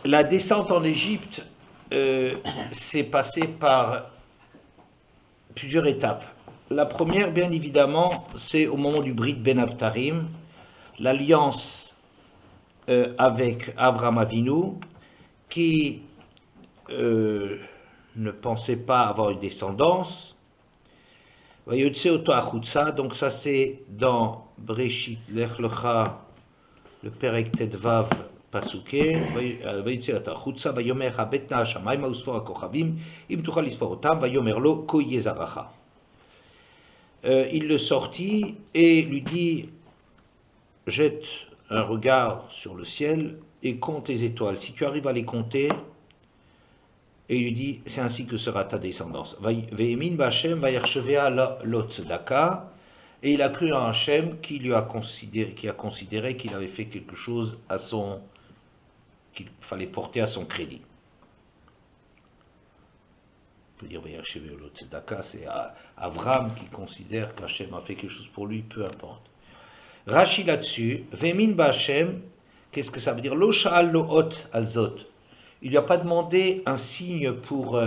la descente en Égypte s'est passée par plusieurs étapes. La première, bien évidemment, c'est au moment du Brit Ben Abtarim, l'alliance avec Avram Avinu, qui ne pensait pas avoir une descendance. Donc ça c'est dans Breshit Lech Lecha, le Perek Tedvav Pasuke. Il le sortit et lui dit, jette un regard sur le ciel et compte les étoiles. Si tu arrives à les compter, et il lui dit, c'est ainsi que sera ta descendance. Et il a cru en Hachem qui a considéré qu'il avait fait quelque chose qu'il fallait porter à son crédit. On peut dire c'est Avram qui considère qu'Hachem a fait quelque chose pour lui, peu importe. Rashi là-dessus, Vemin Ba'Hachem, qu'est-ce que ça veut dire? Lo sha'al lo ot al zot. Il lui a pas demandé un signe pour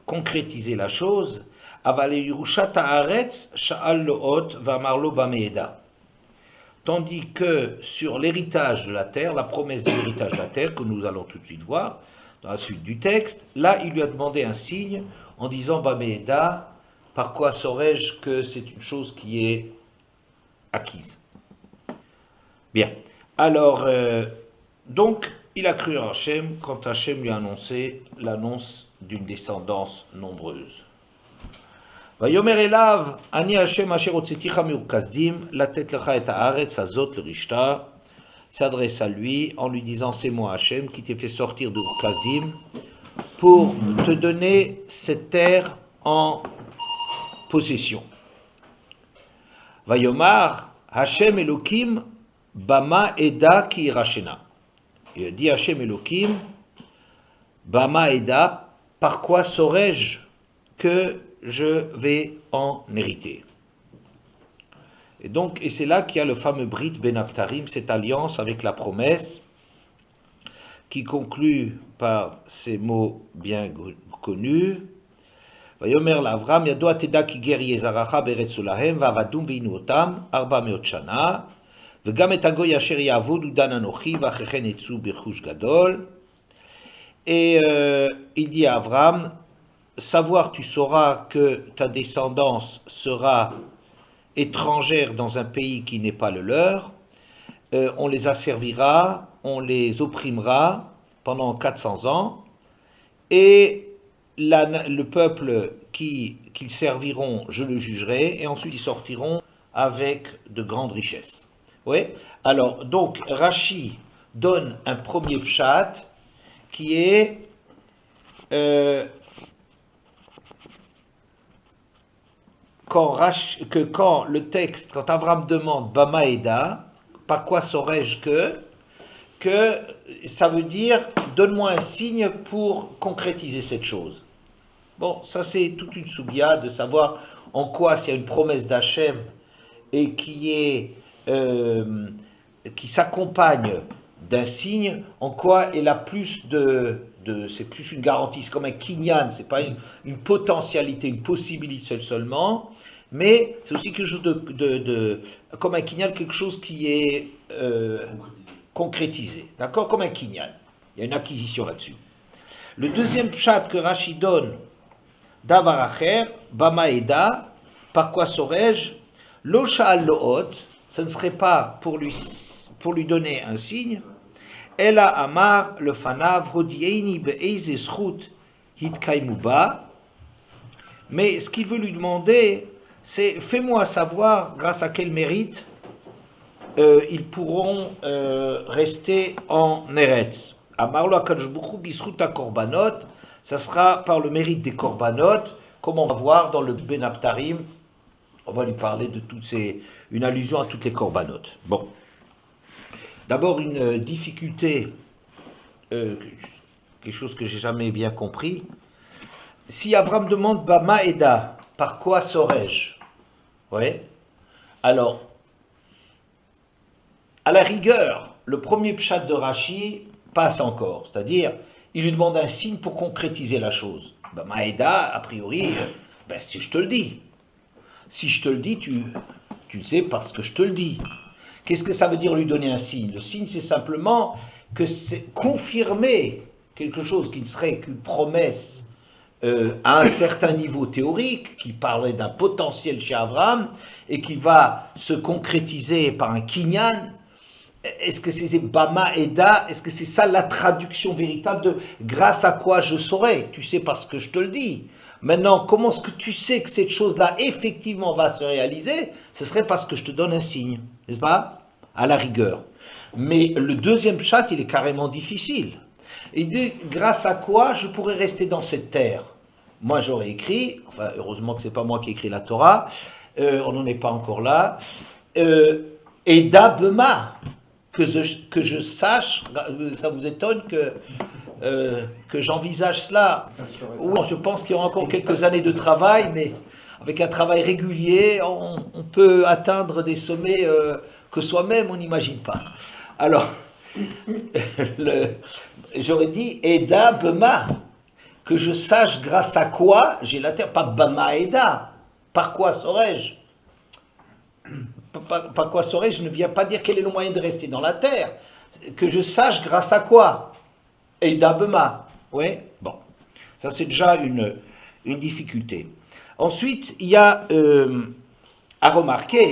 concrétiser la chose. Aval Yerushat haaretz sha'al lo ot v'amar lo bameeda. Tandis que sur l'héritage de la terre, la promesse de l'héritage de la terre, que nous allons tout de suite voir, dans la suite du texte, là il lui a demandé un signe en disant bameeda, par quoi saurais-je que c'est une chose qui est acquise. Bien, alors, donc, il a cru en Hachem quand Hachem lui a annoncé l'annonce d'une descendance nombreuse. Vayomer elav, ani Hachem asher hotzeticha miukazdim, latet lecha et haaretz hazot l'rishta, s'adresse à lui en lui disant, c'est moi Hachem qui t'ai fait sortir de Urkazdim pour te donner cette terre en possession. Vayomar, Hachem Elokim, Bama Eda ki Rachena. Il dit Hachem Elokim, Bama Eda, par quoi saurais-je que je vais en hériter? Et donc, et c'est là qu'il y a le fameux Brit Ben Abtarim, cette alliance avec la promesse, qui conclut par ces mots bien connus. Vayomer l'Avram, Yado ateda ki ger yezaracha beretz ulahem, vavadum veinu otam, 400 shana, וגם את הגוי אשר יעבוד הוא דן אנוכי ואחריכן יצאו ברכוש גדול. Et il dit à Avram, savoir tu sauras que ta descendance sera étrangère dans un pays qui n'est pas le leur, on les asservira, on les opprimera pendant 400 ans, et le peuple qu'ils serviront, je le jugerai, et ensuite ils sortiront avec de grandes richesses. Oui. Alors, donc, Rashi donne un premier pshat qui est quand le texte, quand Avram demande Bama Eda, par quoi saurais-je que ça veut dire donne-moi un signe pour concrétiser cette chose. Bon, ça c'est toute une soubia de savoir en quoi s'il y a une promesse d'Hachem et qui s'accompagne d'un signe, en quoi elle a plus c'est plus une garantie, c'est comme un kinyan, c'est pas une potentialité, une possibilité seulement, mais c'est aussi quelque chose comme un kinyan, quelque chose qui est concrétisé, d'accord, comme un kinyan. Il y a une acquisition là-dessus. Le deuxième pshat que Rashi donne, Davar acher, Bama Eda, par quoi saurais-je, Lo sha'al lo ot, ce ne serait pas pour lui donner un signe. Ela amar le fanav hodieni be'eze zchut hitkaimu ba. Mais ce qu'il veut lui demander, c'est fais-moi savoir grâce à quel mérite ils pourront rester en Eretz. Amar lo hakadosh baruch hu bizchut hakorbanot, ça sera par le mérite des korbanot, comme on va voir dans le Ben Abtarim. On va lui parler de une allusion à toutes les corbanotes. Bon. D'abord, une difficulté, quelque chose que j'ai jamais bien compris. Si Avram demande Bama Eda, par quoi saurais-je? Oui. Alors, à la rigueur, le premier pshat de Rashi passe encore, c'est-à-dire, il lui demande un signe pour concrétiser la chose. Ben, Maïda, a priori, ben, si je te le dis. Si je te le dis, tu le sais parce que je te le dis. Qu'est-ce que ça veut dire lui donner un signe? Le signe, c'est simplement que c'est confirmer quelque chose qui ne serait qu'une promesse à un certain niveau théorique, qui parlait d'un potentiel chez Abraham, et qui va se concrétiser par un kinyan. Est-ce que c'est Bama Eda? Est-ce que c'est ça la traduction véritable de grâce à quoi je saurai? Tu sais parce que je te le dis. Maintenant, comment est-ce que tu sais que cette chose-là effectivement va se réaliser? Ce serait parce que je te donne un signe, n'est-ce pas? À la rigueur. Mais le deuxième pshat, il est carrément difficile. Il dit, grâce à quoi je pourrais rester dans cette terre? Moi, j'aurais écrit, enfin, heureusement que ce n'est pas moi qui ai écrit la Torah, on n'en est pas encore là, Eda Bema, que je sache, ça vous étonne que j'envisage cela? Oui, je pense qu'il y aura encore quelques années de travail, mais avec un travail régulier, on peut atteindre des sommets que soi-même on n'imagine pas. Alors, j'aurais dit Eda Bema, que je sache grâce à quoi j'ai la terre, pas Bama Eda, par quoi saurais-je? Par quoi saurais-je? Je ne viens pas dire quel est le moyen de rester dans la terre, que je sache grâce à quoi? Eda Bema, oui, bon, ça c'est déjà une difficulté. Ensuite, il y a à remarquer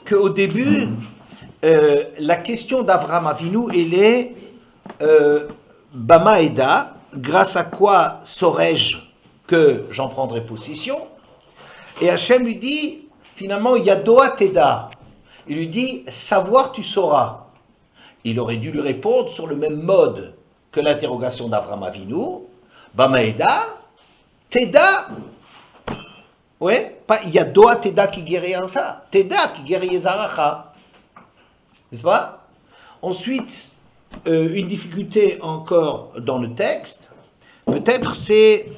qu'au début, la question d'Avraham Avinu, elle est Bama Eda, grâce à quoi saurais-je que j'en prendrai possession? Et Hachem lui dit, finalement, Yadoa Teda. Il lui dit, savoir tu sauras. Il aurait dû lui répondre sur le même mode que l'interrogation d'Avraham Avinu, Bama Eda, Teda. Oui, pas Yadoa Teda qui guérit en ça, Teda qui guérit Zaracha. N'est-ce pas? Ensuite, une difficulté encore dans le texte, peut-être c'est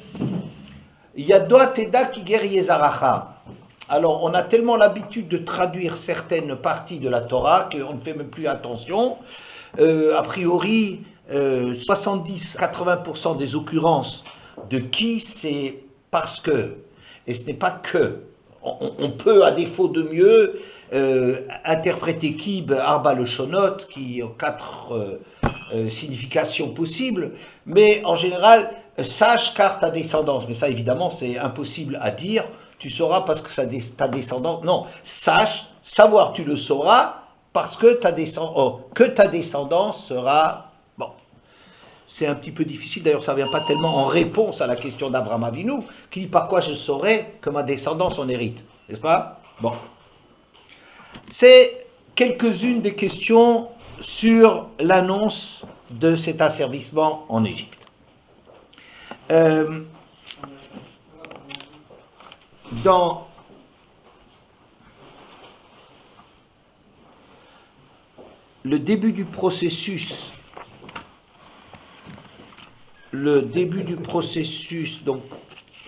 Yadoa Teda qui guérit Zaracha. Alors, on a tellement l'habitude de traduire certaines parties de la Torah qu'on ne fait même plus attention. A priori, 70-80% des occurrences de qui, c'est parce que. Et ce n'est pas que. On peut, à défaut de mieux, interpréter Kib, Arba le Shonot, qui ont 4 significations possibles, mais en général, sache car ta descendance. Mais ça, évidemment, c'est impossible à dire. Tu sauras parce que ta descendance. Non, sache, savoir, tu le sauras parce que ta descendance sera. Bon, c'est un petit peu difficile. D'ailleurs, ça ne vient pas tellement en réponse à la question d'Avraham Avinu, qui dit par quoi je saurai que ma descendance en hérite. N'est-ce pas? Bon. C'est quelques-unes des questions sur l'annonce de cet asservissement en Égypte. Dans le début du processus, donc,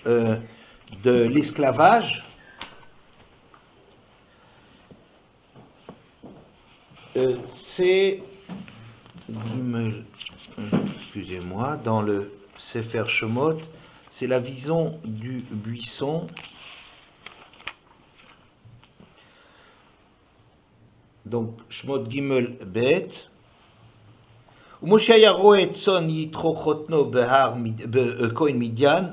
de l'esclavage, c'est, excusez-moi, dans le Sefer Shemot, c'est la vision du buisson. Donc, Shemot Gimel Bet. ומשה היה רואה את צאן יתרו חותנו בכהן מדיין,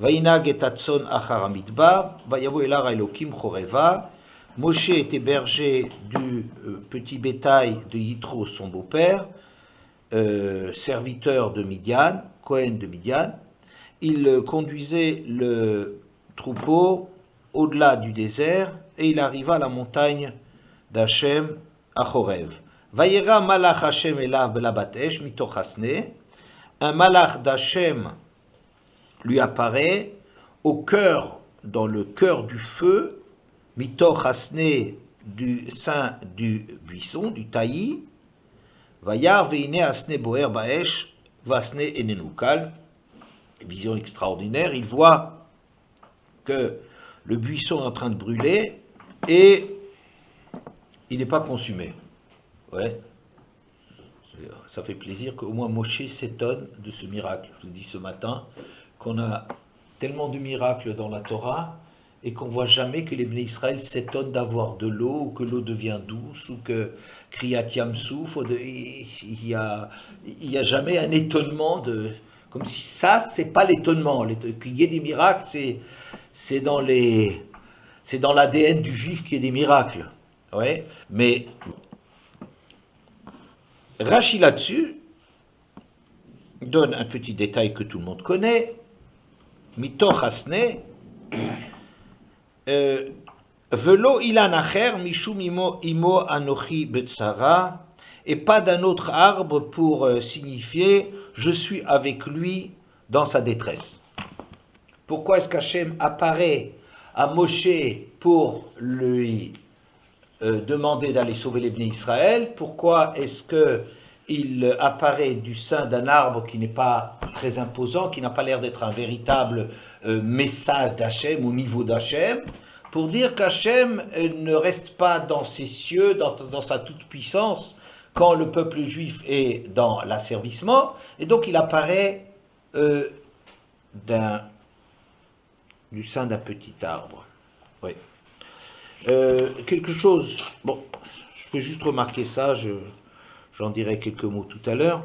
וינהג את הצאן אחר המדבר, ויבוא אל הר האלוקים חורבה. Moshe était berger du petit bétail de Yitro, son beau-père, serviteur de Midian, Cohen de Midian. Il conduisait le troupeau au-delà du désert et il arriva à la montagne d'Hachem à Chorev. Vayera malach Hashem elav belabatesh mitoch hasne. Un malach d'Hachem lui apparaît dans le cœur du feu, mitoch hasne, du sein du buisson, du taillis. Vayar veine hasne boer baesh vasne enenukal. Vision extraordinaire, il voit que le buisson est en train de brûler et il n'est pas consumé. Ouais. Ça fait plaisir qu'au moins Moshe s'étonne de ce miracle. Je vous dis ce matin qu'on a tellement de miracles dans la Torah et qu'on voit jamais que les Bnei Israël s'étonnent d'avoir de l'eau, ou que l'eau devient douce, ou que Kriyat Yamsouf, il y a jamais un étonnement comme si ça, c'est pas l'étonnement. Qu'il y ait des miracles, c'est dans c'est dans l'ADN du juif qu'il y ait des miracles. Ouais. Mais Rashi là-dessus donne un petit détail que tout le monde connaît. Mitoch Hasne, Velo ilan acher mishum imo anochi betzara, et pas d'un autre arbre pour signifier je suis avec lui dans sa détresse. Pourquoi est-ce qu'Hachem apparaît à Moshe pour lui demander d'aller sauver les Bnei Israël? Pourquoi est-ce qu'il apparaît du sein d'un arbre qui n'est pas très imposant, qui n'a pas l'air d'être un véritable message d'Hachem au niveau d'Hachem? Pour dire qu'Hachem ne reste pas dans ses cieux, dans sa toute-puissance, quand le peuple juif est dans l'asservissement, et donc il apparaît du sein d'un petit arbre. Oui. Quelque chose, bon, je fais juste remarquer ça, j'en dirai quelques mots tout à l'heure.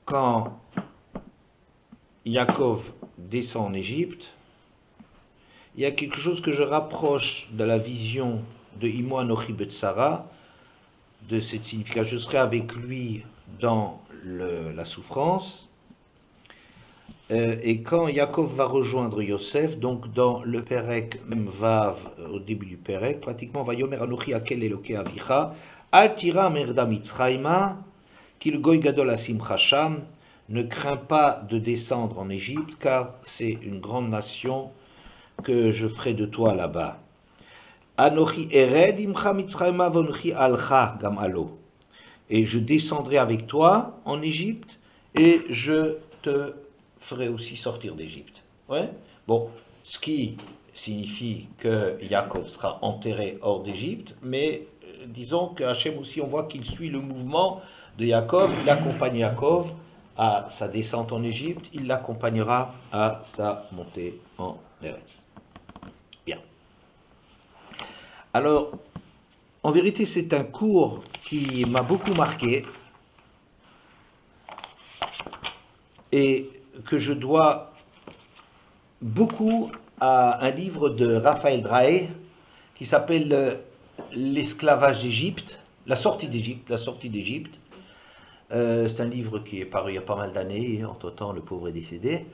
Quand Yaakov descend en Égypte, il y a quelque chose que je rapproche de la vision de Imo Anochi Betsara, de cette signification, je serai avec lui dans la souffrance. Et quand Yaakov va rejoindre Yosef, donc dans le Perek Vav, au début du Perek, pratiquement, Vayomer Anochi Akel Eloke Avicha, Al tira merda Mitzrayma, Kil Goy Gadol Asim Chasham, ne crains pas de descendre en Égypte, car c'est une grande nation que je ferai de toi là-bas. Anochi ered imcha Mitzrayma vonochi alcha gam alo. Et je descendrai avec toi en Égypte, et je te ferai aussi sortir d'Égypte. Ouais. Bon, ce qui signifie que Yaakov sera enterré hors d'Égypte, mais disons que Hachem aussi, on voit qu'il suit le mouvement de Yaakov, il accompagne Yaakov à sa descente en Égypte, il l'accompagnera à sa montée en Eretz. Bien. Alors, en vérité, c'est un cours qui m'a beaucoup marqué et que je dois beaucoup à un livre de Raphaël Drahe qui s'appelle L'esclavage d'Égypte, la sortie d'Égypte, c'est un livre qui est paru il y a pas mal d'années, entre-temps le pauvre est décédé.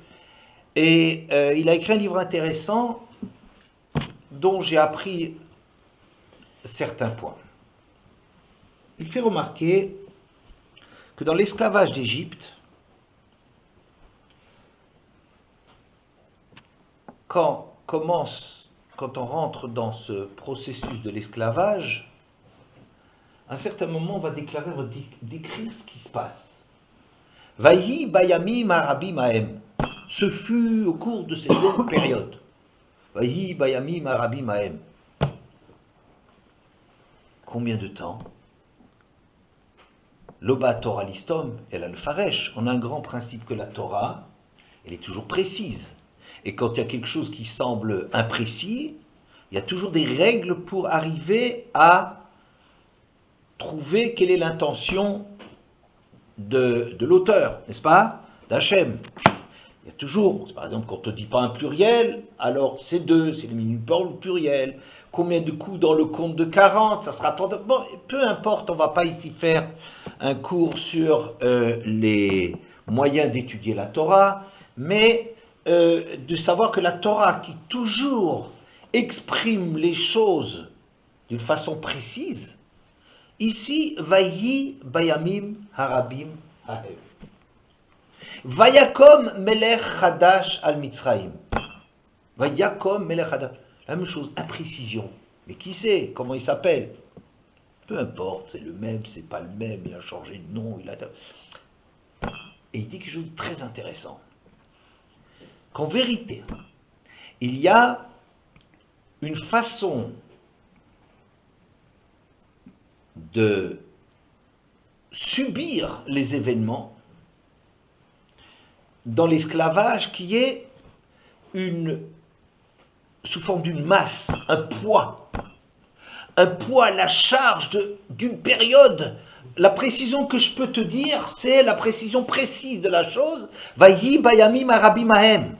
Et il a écrit un livre intéressant dont j'ai appris certains points. Il fait remarquer que dans l'esclavage d'Égypte, quand on rentre dans ce processus de l'esclavage, à un certain moment, on va décrire ce qui se passe. Vayi bayami marabi mahem. Ce fut au cours de cette longue période. Vayi bayami marabi mahem. Combien de temps? L'oba Torah listom, elle a le faresh. On a un grand principe que la Torah, elle est toujours précise. Et quand il y a quelque chose qui semble imprécis, il y a toujours des règles pour arriver à trouver quelle est l'intention de l'auteur, n'est-ce pas? D'Hachem. Il y a toujours, par exemple, quand on ne dit pas un pluriel, alors c'est deux, c'est le minuscule pluriel. Combien de coups dans le compte de 40, ça sera 30. Bon, peu importe, on ne va pas ici faire un cours sur les moyens d'étudier la Torah, mais de savoir que la Torah qui toujours exprime les choses d'une façon précise, ici, Vayi bayamim harabim haev. Vayakom melech chadash al Mitzrayim. Vayakom melech chadash. La même chose, imprécision. Mais qui sait comment il s'appelle? Peu importe, c'est le même, c'est pas le même, il a changé de nom, Et il dit quelque chose de très intéressant. Qu'en vérité, il y a une façon de subir les événements dans l'esclavage qui est sous forme d'une masse, un poids, la charge d'une période. La précision que je peux te dire, c'est la précision précise de la chose. Vayi bayamim arabim ahem.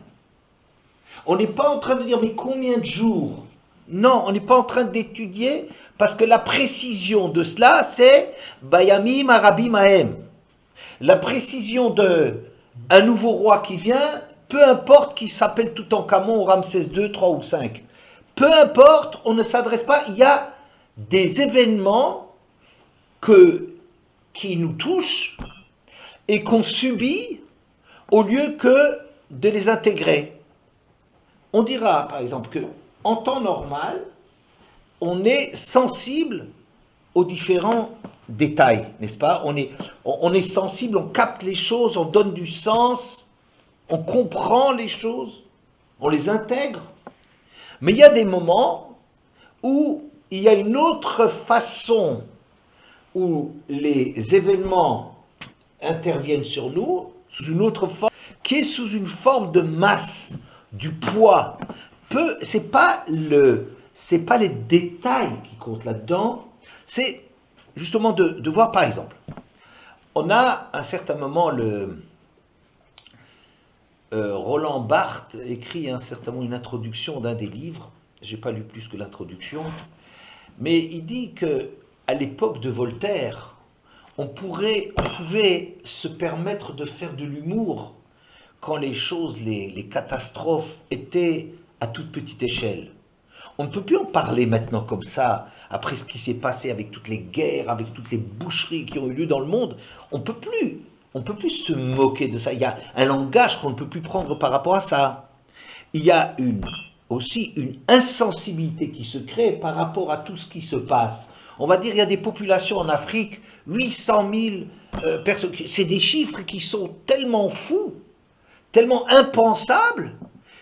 On n'est pas en train de dire mais combien de jours? Non, on n'est pas en train d'étudier parce que la précision de cela, c'est bayamim arabim ahem. La précision de un nouveau roi qui vient, peu importe qu'il s'appelle Toutankhamon ou Ramsès II, 3 ou 5. Peu importe, on ne s'adresse pas, il y a des événements qui nous touchent et qu'on subit au lieu que de les intégrer. On dira par exemple que en temps normal, on est sensible aux différents détails, n'est-ce pas? On est sensible, on capte les choses, on donne du sens, on comprend les choses, on les intègre. Mais il y a des moments où il y a une autre façon où les événements interviennent sur nous, sous une autre forme, qui est sous une forme de masse, du poids. C'est pas les détails qui comptent là-dedans, c'est justement de voir par exemple. On a à un certain moment Roland Barthes écrit à un certain moment une introduction d'un des livres, j'ai pas lu plus que l'introduction, mais il dit que à l'époque de Voltaire, on pouvait se permettre de faire de l'humour quand les choses, les catastrophes étaient à toute petite échelle. On ne peut plus en parler maintenant comme ça, après ce qui s'est passé avec toutes les guerres, avec toutes les boucheries qui ont eu lieu dans le monde. On ne peut plus se moquer de ça. Il y a un langage qu'on ne peut plus prendre par rapport à ça. Il y a aussi une insensibilité qui se crée par rapport à tout ce qui se passe. On va dire il y a des populations en Afrique, 800 000 personnes, c'est des chiffres qui sont tellement fous, tellement impensables,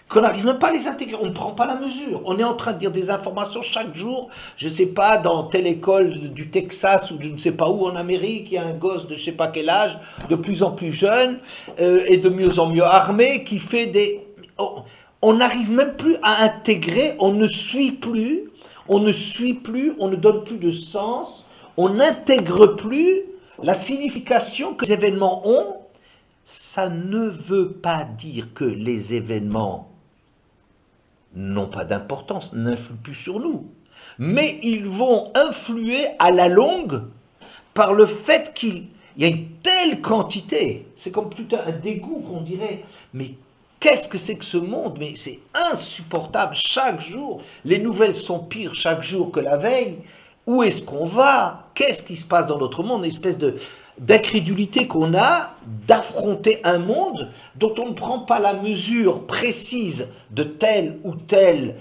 qu'on n'arrive même pas à les intégrer, on ne prend pas la mesure. On est en train de dire des informations chaque jour, je ne sais pas, dans telle école du Texas ou je ne sais pas où en Amérique, il y a un gosse de je ne sais pas quel âge, de plus en plus jeune et de mieux en mieux armé, qui fait des... On n'arrive même plus à intégrer, on ne suit plus, on ne donne plus de sens, on n'intègre plus la signification que les événements ont. Ça ne veut pas dire que les événements n'ont pas d'importance, n'influent plus sur nous. Mais ils vont influer à la longue par le fait qu'il y a une telle quantité. C'est comme plutôt un dégoût qu'on dirait, mais qu'est-ce que c'est que ce monde? Mais c'est insupportable. Chaque jour, les nouvelles sont pires chaque jour que la veille. Où est-ce qu'on va? Qu'est-ce qui se passe dans notre monde? Une espèce d'incrédulité qu'on a d'affronter un monde dont on ne prend pas la mesure précise de telle ou telle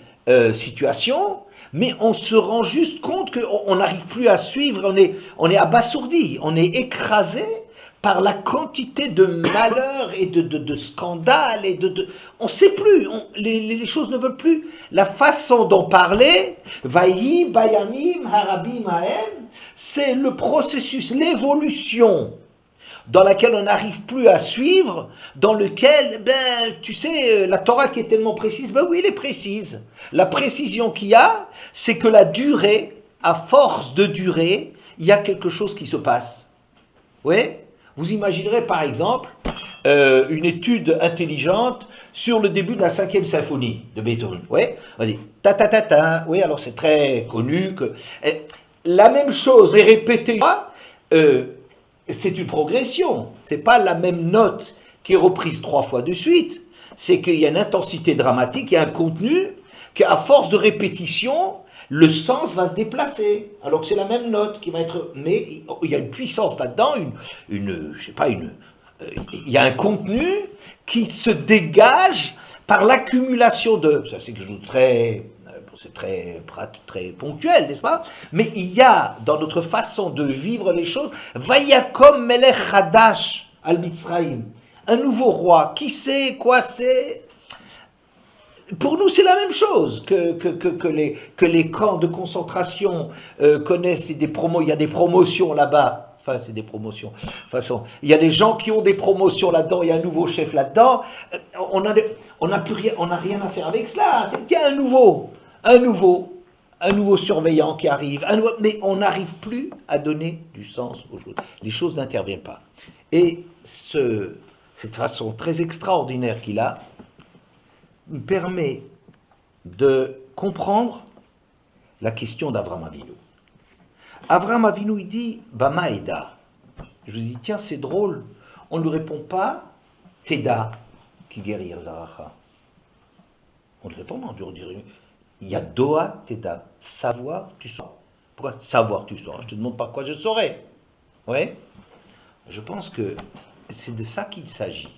situation, mais on se rend juste compte qu'on n'arrive plus à suivre, on est abasourdi, on est écrasé par la quantité de malheurs et de scandales, on ne sait plus, les choses ne veulent plus. La façon d'en parler, Vayi, Bayamim, Harabim, Haem, c'est le processus, l'évolution dans laquelle on n'arrive plus à suivre, dans lequel, tu sais, la Torah qui est tellement précise, oui, elle est précise. La précision qu'il y a, c'est que la durée, à force de durer, il y a quelque chose qui se passe. Oui? Vous imaginerez par exemple une étude intelligente sur le début de la 5e symphonie de Beethoven. Oui, on dit ta ta ta ta. Oui, alors c'est très connu que la même chose est répétée. C'est une progression. C'est pas la même note qui est reprise 3 fois de suite. C'est qu'il y a une intensité dramatique, il y a un contenu qu'à force de répétition, le sens va se déplacer, alors que c'est la même note qui va être... Mais il y a une puissance là-dedans, je sais pas, il y a un contenu qui se dégage par l'accumulation de... Ça c'est quelque chose de c'est très ponctuel, n'est-ce pas? Mais il y a, dans notre façon de vivre les choses, Vayakom Melech Hadash al Mitzraïm, un nouveau roi, qui sait quoi c'est? Pour nous, c'est la même chose que les camps de concentration connaissent il y a des promotions là-bas. Enfin, c'est des promotions. De toute façon, il y a des gens qui ont des promotions là-dedans, il y a un nouveau chef là-dedans. On n'a plus rien, on n'a rien à faire avec cela. Il y a un nouveau surveillant qui arrive, mais on n'arrive plus à donner du sens aux choses. Les choses n'interviennent pas. Et cette façon très extraordinaire qu'il a me permet de comprendre la question d'Avraham Avinu. Avraham Avinu, il dit Bama Eda. Je vous dis, tiens, c'est drôle. On ne lui répond pas Teda qui guérir Zaracha. On lui répond, non, on dirait il y a Doa Teda, savoir, tu sauras. Pourquoi savoir, tu sauras? Je te demande par quoi je saurais. Oui. Je pense que c'est de ça qu'il s'agit.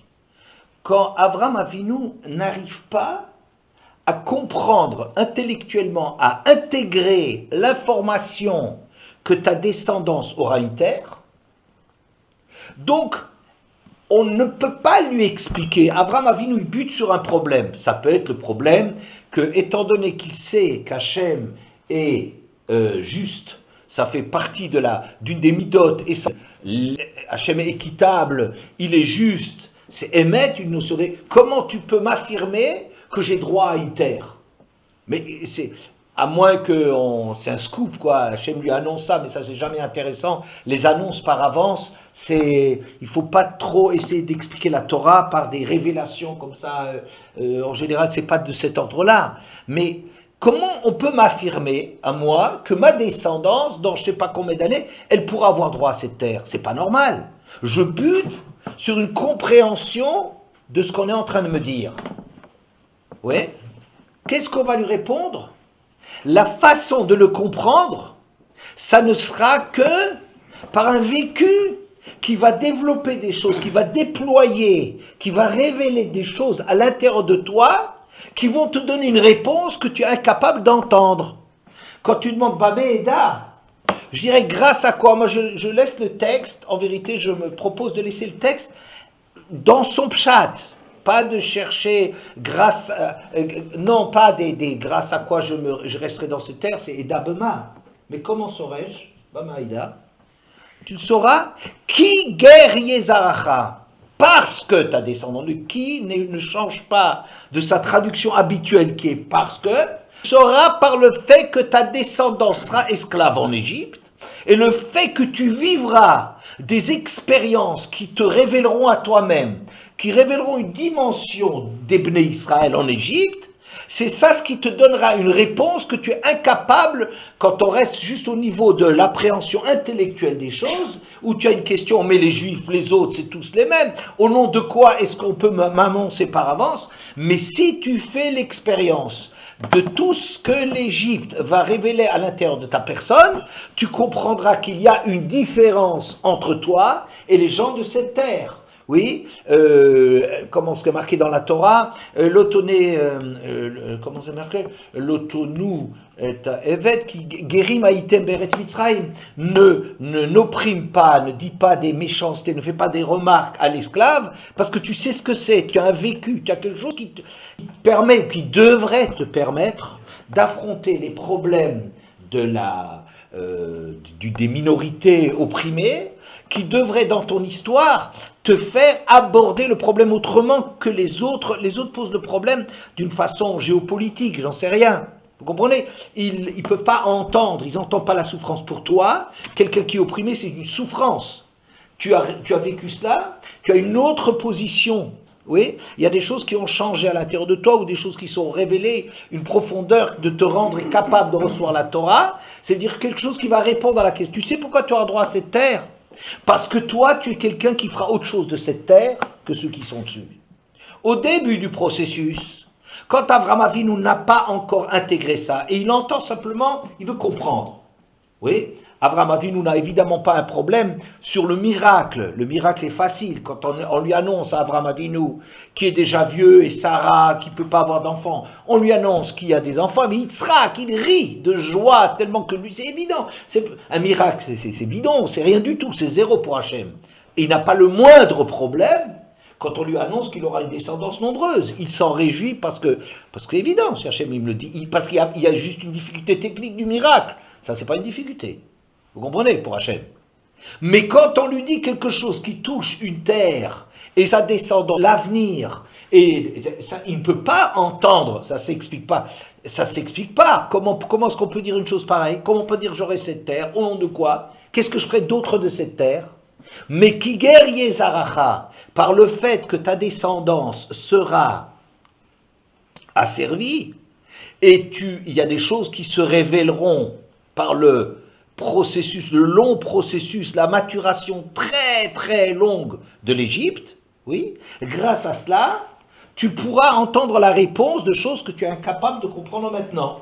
Quand Avraham Avinu n'arrive pas à comprendre intellectuellement, à intégrer l'information que ta descendance aura une terre, donc on ne peut pas lui expliquer. Avraham Avinu il bute sur un problème. Ça peut être le problème que, étant donné qu'il sait qu'Hachem est juste, ça fait partie d'une des midotes, et Hachem est équitable, il est juste, c'est émettre une notion de comment tu peux m'affirmer que j'ai droit à une terre. Mais c'est, à moins que c'est un scoop, quoi, Hachem lui annonce ça, mais ça c'est jamais intéressant. Les annonces par avance, il ne faut pas trop essayer d'expliquer la Torah par des révélations comme ça. En général, c'est pas de cet ordre-là. Mais comment on peut m'affirmer, à moi, que ma descendance, dans je ne sais pas combien d'années, elle pourra avoir droit à cette terre? C'est pas normal. Je bute sur une compréhension de ce qu'on est en train de me dire. Oui. Qu'est-ce qu'on va lui répondre? La façon de le comprendre, ça ne sera que par un vécu qui va développer des choses, qui va déployer, qui va révéler des choses à l'intérieur de toi, qui vont te donner une réponse que tu es incapable d'entendre. Quand tu demandes Bamé Eda, je dirais grâce à quoi? Moi je laisse le texte, en vérité je me propose de laisser le texte dans son pshat. Pas de chercher grâce, non pas des grâce à quoi je resterai dans cette terre, c'est Eda Bema. Mais comment saurais-je, Bama Eda? Tu le sauras, qui guerrier Zaracha, parce que ta descendance, qui ne change pas de sa traduction habituelle qui est parce que, sauras par le fait que ta descendance sera esclave en Égypte, et le fait que tu vivras des expériences qui te révéleront à toi-même, qui révéleront une dimension d'Ebné Israël en Égypte, c'est ça ce qui te donnera une réponse que tu es incapable, quand on reste juste au niveau de l'appréhension intellectuelle des choses, où tu as une question, mais les juifs, les autres, c'est tous les mêmes, au nom de quoi est-ce qu'on peut m'annoncer par avance? Mais si tu fais l'expérience de tout ce que l'Égypte va révéler à l'intérieur de ta personne, tu comprendras qu'il y a une différence entre toi et les gens de cette terre. Oui, comment c'est marqué dans la Torah, l'autoné, comment c'est marqué, l'autonou evet qui guérim haïtem beretz Mitzrayim, n'opprime pas, ne dit pas des méchancetés, ne fait pas des remarques à l'esclave, parce que tu sais ce que c'est, tu as un vécu, tu as quelque chose qui te permet, qui devrait te permettre d'affronter les problèmes des minorités opprimées, qui devrait dans ton histoire te faire aborder le problème autrement que les autres. Les autres posent le problème d'une façon géopolitique, j'en sais rien. Vous comprenez? Ils ne peuvent pas entendre, ils n'entendent pas la souffrance. Pour toi, quelqu'un qui est opprimé, c'est une souffrance. Tu as vécu cela, tu as une autre position. Oui, il y a des choses qui ont changé à l'intérieur de toi ou des choses qui sont révélées, une profondeur de te rendre capable de recevoir la Torah, c'est-à-dire quelque chose qui va répondre à la question. Tu sais pourquoi tu auras droit à cette terre? Parce que toi, tu es quelqu'un qui fera autre chose de cette terre que ceux qui sont dessus. Au début du processus, quand Avraham Avinu n'a pas encore intégré ça, et il entend simplement, il veut comprendre. Oui, Avraham Avinu n'a évidemment pas un problème sur le miracle. Le miracle est facile. Quand on lui annonce à Avraham Avinu, qui est déjà vieux, et Sarah, qui ne peut pas avoir d'enfants, on lui annonce qu'il y a des enfants, mais Yitzhak, il rit de joie, tellement que lui, c'est évident. Un miracle, c'est bidon, c'est rien du tout, c'est zéro pour Hachem. Et il n'a pas le moindre problème quand on lui annonce qu'il aura une descendance nombreuse. Il s'en réjouit parce que c'est évident, si Hachem il me le dit, parce qu'il y a juste une difficulté technique du miracle. Ça, c'est pas une difficulté. Vous comprenez, pour Hachem. Mais quand on lui dit quelque chose qui touche une terre et sa descendance, l'avenir, et ça, il ne peut pas entendre, ça s'explique pas. Ça s'explique pas. Comment est-ce qu'on peut dire une chose pareille? Comment on peut dire j'aurai cette terre? Au nom de quoi? Qu'est-ce que je ferai d'autre de cette terre? Mais qui guerrier Zaracha, par le fait que ta descendance sera asservie, et il y a des choses qui se révéleront par le processus, le long processus, la maturation très très longue de l'Égypte, oui, grâce à cela, tu pourras entendre la réponse de choses que tu es incapable de comprendre maintenant.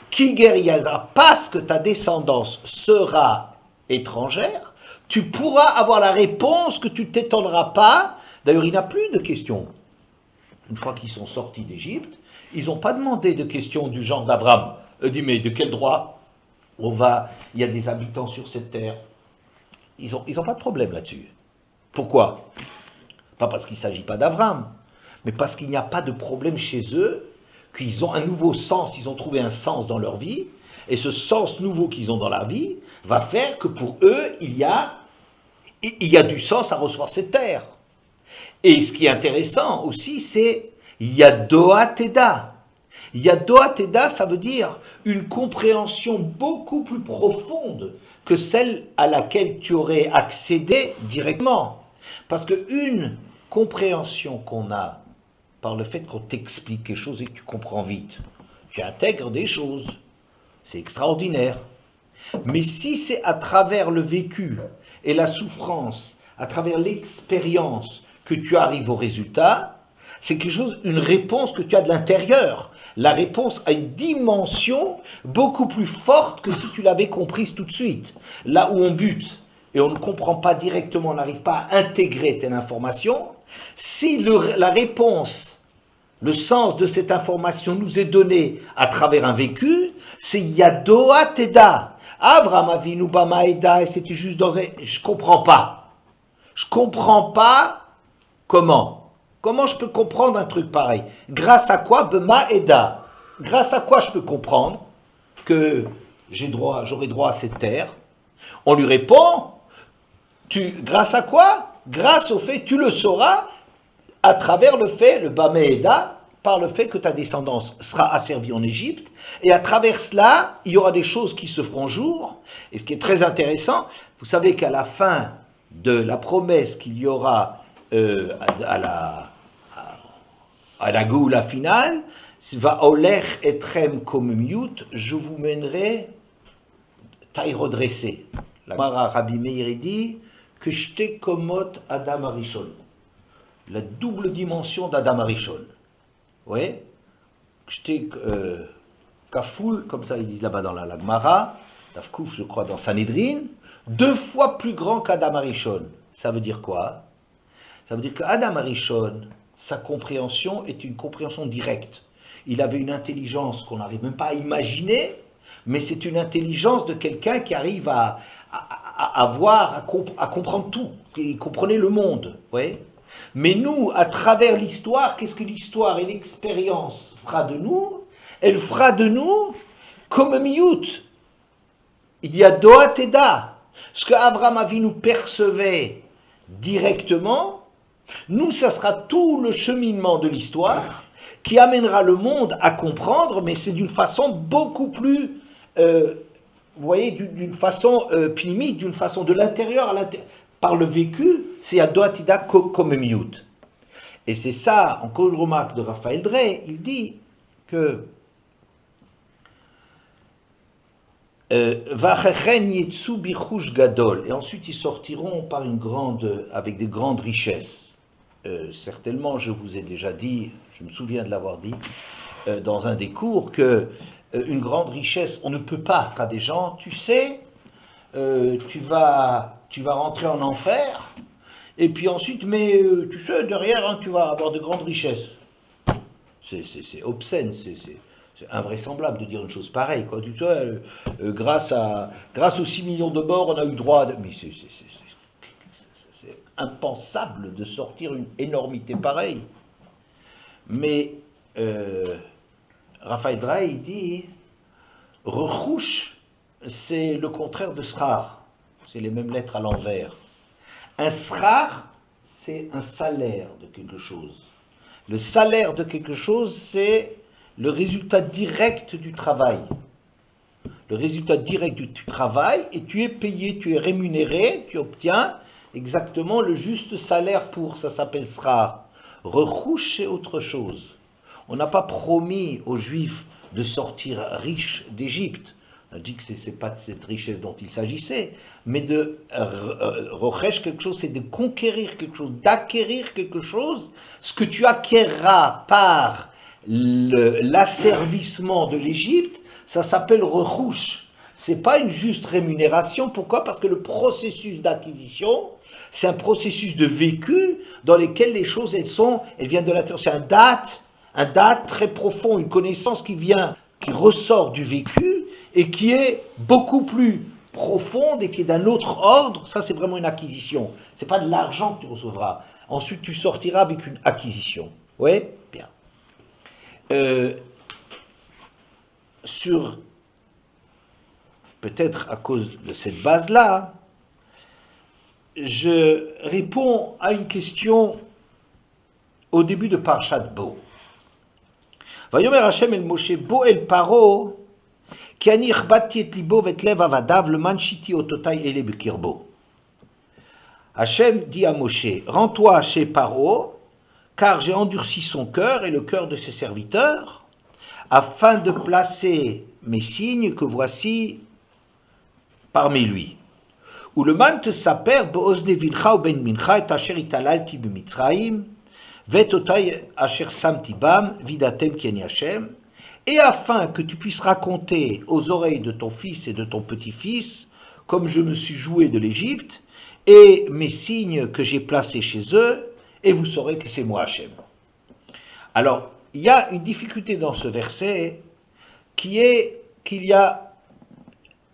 Qui guériza, parce que ta descendance sera étrangère, tu pourras avoir la réponse que tu ne t'étonneras pas. D'ailleurs, il n'y a plus de questions. Une fois qu'ils sont sortis d'Égypte, ils n'ont pas demandé de questions du genre d'Abraham. Ils disent, mais de quel droit il y a des habitants sur cette terre. Ils ont pas de problème là-dessus. Pourquoi? Pas parce qu'il ne s'agit pas d'Abraham, mais parce qu'il n'y a pas de problème chez eux, qu'ils ont un nouveau sens, ils ont trouvé un sens dans leur vie, et ce sens nouveau qu'ils ont dans la vie va faire que pour eux, il y a du sens à recevoir cette terre. Et ce qui est intéressant aussi, c'est Yadoa Teda. Yadoa Teda, ça veut dire une compréhension beaucoup plus profonde que celle à laquelle tu aurais accédé directement. Parce qu'une compréhension qu'on a par le fait qu'on t'explique quelque chose et que tu comprends vite, tu intègres des choses, c'est extraordinaire. Mais si c'est à travers le vécu et la souffrance, à travers l'expérience que tu arrives au résultat, c'est quelque chose, une réponse que tu as de l'intérieur. La réponse a une dimension beaucoup plus forte que si tu l'avais comprise tout de suite. Là où on bute et on ne comprend pas directement, on n'arrive pas à intégrer telle information, si la réponse, le sens de cette information nous est donné à travers un vécu, c'est Yadoa Teda. Avraham Avinu Bamaeda, et c'était juste dans un... Je comprends pas. Je comprends pas comment. Comment je peux comprendre un truc pareil? Grâce à quoi Bamaeda? Grâce à quoi je peux comprendre que j'aurai droit à cette terre? On lui répond, grâce à quoi? Grâce au fait, tu le sauras à travers le fait, le Bamaeda, par le fait que ta descendance sera asservie en Égypte, et à travers cela, il y aura des choses qui se feront jour, et ce qui est très intéressant, vous savez qu'à la fin de la promesse qu'il y aura à la Goula finale, va oler etrem comme mute, je vous mènerai taille redressée. La Mara Rabbi Meir dit que j'étais komot Adam Arishon, la double dimension d'Adam Arishon. Oui, j'étais kafoul, comme ça ils disent là-bas dans la Gemara, Tafkouf, je crois, dans Sanhedrin, 2 fois plus grand qu'Adam Arishon. Ça veut dire quoi? Ça veut dire qu'Adam Arishon, sa compréhension est une compréhension directe. Il avait une intelligence qu'on n'arrive même pas à imaginer, mais c'est une intelligence de quelqu'un qui arrive à voir, à comprendre tout. Il comprenait le monde. Oui. Mais nous, à travers l'histoire, qu'est-ce que l'histoire et l'expérience fera de nous? Elle fera de nous comme Miyut. Il y a Doa Teda. Ce que Abraham Avinu percevait directement, nous, ça sera tout le cheminement de l'histoire qui amènera le monde à comprendre, mais c'est d'une façon beaucoup plus, vous voyez, d'une façon pnimique, d'une façon de l'intérieur à l'intérieur. Par le vécu, c'est à Doatida comme Miyut. Et c'est ça, encore une remarque de Raphaël Drey, il dit que gadol, et ensuite ils sortiront avec des grandes richesses. Certainement, je vous ai déjà dit, je me souviens de l'avoir dit, dans un des cours, que une grande richesse, on ne peut pas, qu'à des gens, tu sais, tu vas rentrer en enfer, et puis ensuite, mais tu sais, derrière, hein, tu vas avoir de grandes richesses. C'est obscène, c'est invraisemblable de dire une chose pareille. Quoi. Tu sais, grâce aux 6 millions de morts, on a eu droit à... Mais c'est impensable de sortir une énormité pareille. Mais Raphaël Drey, il dit, Rechouch, c'est le contraire de Srar. c'est les mêmes lettres à l'envers. Un srar, c'est un salaire de quelque chose. Le salaire de quelque chose, c'est le résultat direct du travail. Le résultat direct du travail, et tu es payé, tu es rémunéré, tu obtiens exactement le juste salaire pour, ça s'appelle srar. Rechouche, c'est autre chose. On n'a pas promis aux Juifs de sortir riches d'Égypte. On a dit que ce n'est pas de cette richesse dont il s'agissait, mais de recherche quelque chose, c'est de conquérir quelque chose, d'acquérir quelque chose. Ce que tu acquerras par l'asservissement de l'Égypte, ça s'appelle rechouche. Ce n'est pas une juste rémunération. Pourquoi? Parce que le processus d'acquisition, c'est un processus de vécu dans lequel les choses, elles viennent de l'intérieur. C'est un date très profond, une connaissance qui ressort du vécu et qui est beaucoup plus profonde et qui est d'un autre ordre. Ça, c'est vraiment une acquisition. Ce n'est pas de l'argent que tu recevras. Ensuite, tu sortiras avec une acquisition. Oui? Bien. Peut-être à cause de cette base-là, je réponds à une question au début de Parshat Bo. Vayomer Hashem el Moshe Bo el Paro, ki ani ichbadti et libo vet lev avadav leman shiti ototai ele bekirbo. Hashem dit à Moshe, rends-toi chez Paro, car j'ai endurci son cœur et le cœur de ses serviteurs, afin de placer mes signes que voici parmi lui. Ou le man te saper beozne vilcha ou ben mincha et asher italalti b'mitzraim vet otai asher samti bam vidatem kieni Hashem, et afin que tu puisses raconter aux oreilles de ton fils et de ton petit-fils comme je me suis joué de l'Égypte et mes signes que j'ai placés chez eux, et vous saurez que c'est moi Hashem. Alors, il y a une difficulté dans ce verset qui est qu'il y a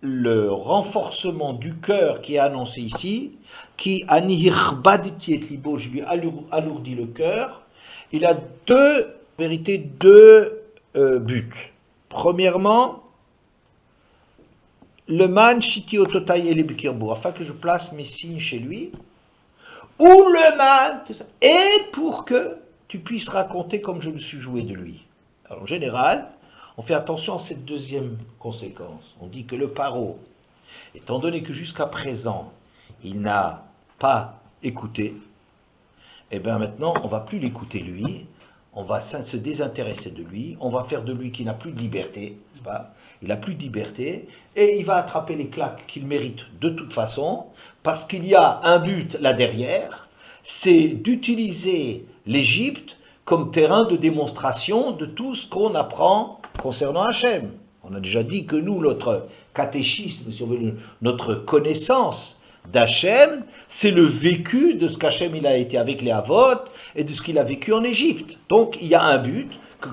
le renforcement du cœur qui est annoncé ici, qui anirbaditi et libo, je lui alourdis le cœur. Il a deux buts. Premièrement, le man shiti ototai ele bikirbo, afin que je place mes signes chez lui, ou le man, et pour que tu puisses raconter comme je me suis joué de lui. Alors en général, on fait attention à cette deuxième conséquence. On dit que le paro, étant donné que jusqu'à présent, il n'a pas écouté, et bien maintenant, on ne va plus l'écouter lui, on va se désintéresser de lui, on va faire de lui qui n'a plus de liberté, n'est-ce pas? Il n'a plus de liberté, et il va attraper les claques qu'il mérite de toute façon, parce qu'il y a un but là derrière, c'est d'utiliser l'Égypte comme terrain de démonstration de tout ce qu'on apprend concernant Hachem. On a déjà dit que nous, notre catéchisme, si on veut, notre connaissance d'Hachem, c'est le vécu de ce qu'Hachem il a été avec les Havot et de ce qu'il a vécu en Égypte. Donc il y a un but, que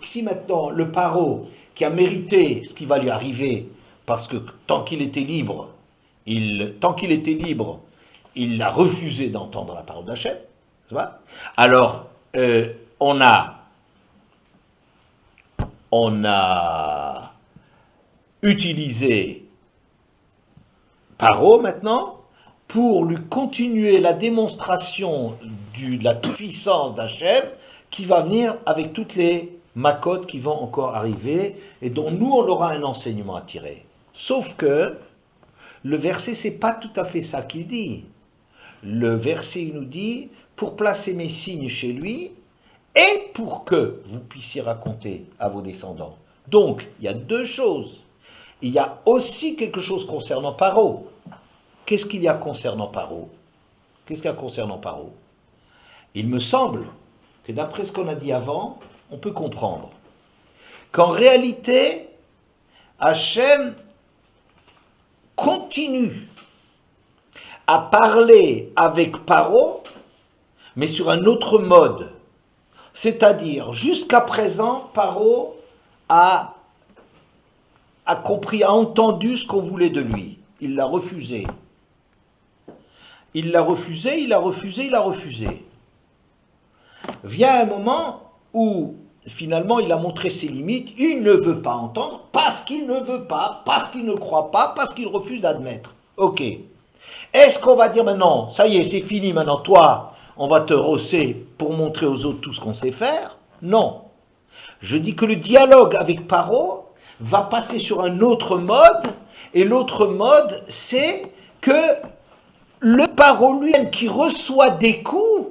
si maintenant le paro qui a mérité ce qui va lui arriver, parce que tant qu'il était libre, il a refusé d'entendre la parole d'Hachem, alors on a utilisé Paro maintenant pour lui continuer la démonstration de la puissance d'Hachem qui va venir avec toutes les makotes qui vont encore arriver et dont nous on aura un enseignement à tirer. Sauf que le verset c'est pas tout à fait ça qu'il dit. Le verset il nous dit pour placer mes signes chez lui et pour que vous puissiez raconter à vos descendants. Donc, il y a deux choses. Il y a aussi quelque chose concernant Paro. Qu'est-ce qu'il y a concernant Paro? Il me semble que d'après ce qu'on a dit avant, on peut comprendre qu'en réalité, Hachem continue à parler avec Paro, mais sur un autre mode. C'est-à-dire, jusqu'à présent, Paro a compris, a entendu ce qu'on voulait de lui. Il l'a refusé. Il l'a refusé. Vient un moment où, finalement, il a montré ses limites. Il ne veut pas entendre parce qu'il ne veut pas, parce qu'il ne croit pas, parce qu'il refuse d'admettre. Ok. Est-ce qu'on va dire maintenant, ça y est, c'est fini, maintenant toi, on va te rosser pour montrer aux autres tout ce qu'on sait faire? Non. Je dis que le dialogue avec Paro va passer sur un autre mode, et l'autre mode, c'est que le Paro lui-même qui reçoit des coups,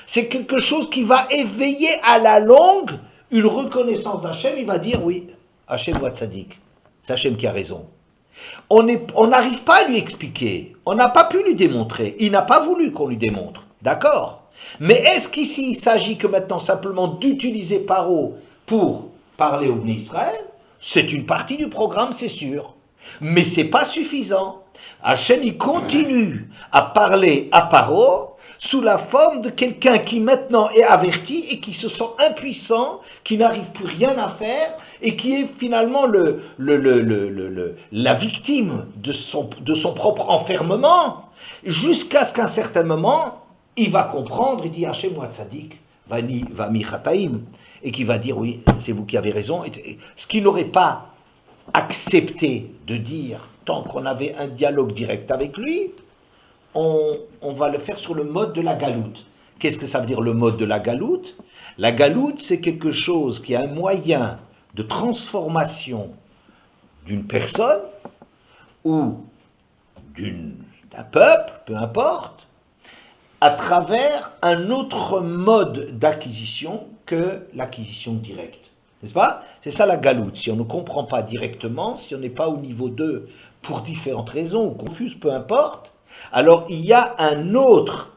c'est quelque chose qui va éveiller à la longue une reconnaissance d'Hachem. Il va dire oui, Hachem wa tzadik, c'est Hachem qui a raison. On n'arrive pas à lui expliquer, on n'a pas pu lui démontrer, il n'a pas voulu qu'on lui démontre, d'accord? Mais est-ce qu'ici il s'agit que maintenant simplement d'utiliser Paro pour parler au Bnei Israël? C'est une partie du programme, c'est sûr, mais c'est pas suffisant. Hachem il continue à parler à Paro sous la forme de quelqu'un qui maintenant est averti et qui se sent impuissant, qui n'arrive plus rien à faire et qui est finalement la victime de son propre enfermement, jusqu'à ce qu'à un certain moment, il va comprendre, il dit Hachem wa tzadik, va mi chataim, et qui va dire oui, c'est vous qui avez raison, ce qu'il n'aurait pas accepté de dire tant qu'on avait un dialogue direct avec lui, on va le faire sur le mode de la galoute. Qu'est-ce que ça veut dire le mode de la galoute? La galoute, c'est quelque chose qui a un moyen de transformation d'une personne ou d'un peuple, peu importe, à travers un autre mode d'acquisition que l'acquisition directe. N'est-ce pas? C'est ça la galoute. Si on ne comprend pas directement, si on n'est pas au niveau 2 pour différentes raisons, ou confuse, peu importe, alors il y a un autre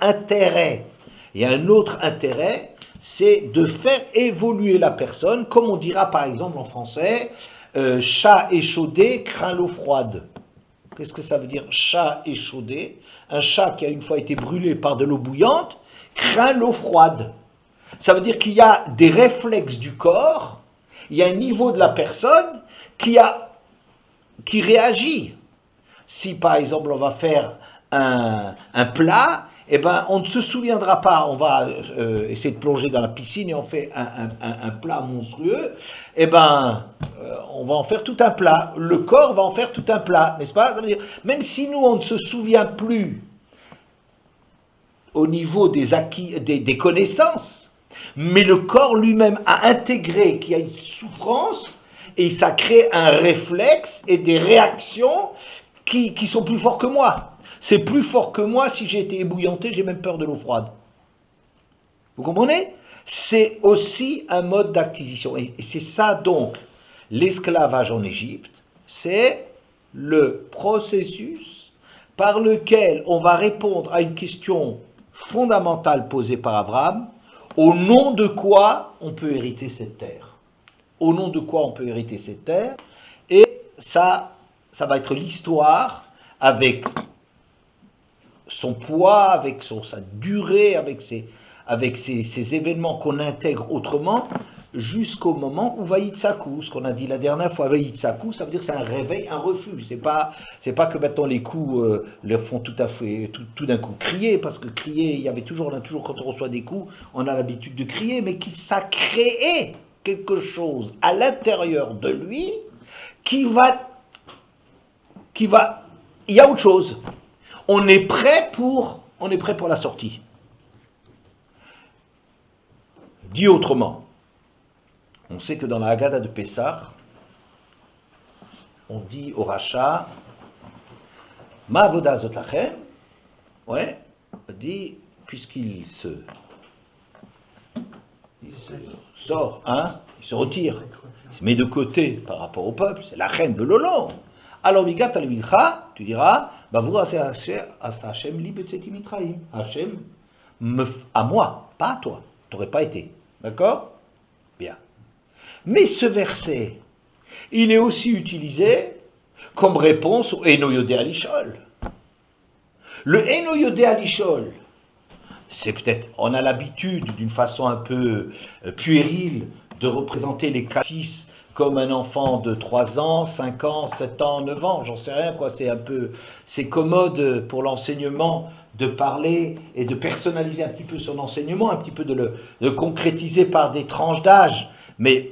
intérêt. Il y a un autre intérêt, c'est de faire évoluer la personne, comme on dira par exemple en français, chat échaudé craint l'eau froide. Qu'est-ce que ça veut dire chat échaudé? Un chat qui a une fois été brûlé par de l'eau bouillante craint l'eau froide. Ça veut dire qu'il y a des réflexes du corps, il y a un niveau de la personne qui réagit. Si par exemple on va faire un plat, eh ben, on ne se souviendra pas, on va essayer de plonger dans la piscine et on fait un plat monstrueux, eh ben, on va en faire tout un plat. Le corps va en faire tout un plat, n'est-ce pas? Ça veut dire, même si nous, on ne se souvient plus au niveau des acquis, des connaissances, mais le corps lui-même a intégré qu'il y a une souffrance et ça crée un réflexe et des réactions qui sont plus forts que moi. C'est plus fort que moi si j'ai été ébouillanté, j'ai même peur de l'eau froide. Vous comprenez? C'est aussi un mode d'acquisition. Et c'est ça donc, l'esclavage en Égypte, c'est le processus par lequel on va répondre à une question fondamentale posée par Abraham, au nom de quoi on peut hériter cette terre. Au nom de quoi on peut hériter cette terre. Et ça va être l'histoire avec son poids, avec sa durée, avec ces événements qu'on intègre autrement, jusqu'au moment où Vaïtsakou, ce qu'on a dit la dernière fois, Vaïtsakou, ça veut dire que c'est un réveil, un refus. C'est pas que maintenant les coups le font tout à fait, tout d'un coup crier, parce que crier, on a toujours quand on reçoit des coups, on a l'habitude de crier, mais ça crée quelque chose à l'intérieur de lui qui va, il y a autre chose. On est prêt pour la sortie. Dit autrement, on sait que dans la Haggadah de Pessah, on dit au rachat, Ma avoda zot lachem, ouais, on dit, puisqu'il se sort, hein, il se retire, il se met de côté par rapport au peuple, c'est lachem de l'olo. Alors, migat al milcha, tu diras, Hachem li betzeti mitraim. Hachem, à moi, pas à toi. Tu n'aurais pas été. D'accord? Bien. Mais ce verset, il est aussi utilisé comme réponse au Eno Yodé Alishol. Le Eno Yodé Alishol, c'est peut-être, on a l'habitude d'une façon un peu puérile de représenter les fils comme un enfant de 3 ans, 5 ans, 7 ans, 9 ans, j'en sais rien, quoi. C'est commode pour l'enseignement de parler et de personnaliser un petit peu son enseignement, un petit peu de le concrétiser par des tranches d'âge. Mais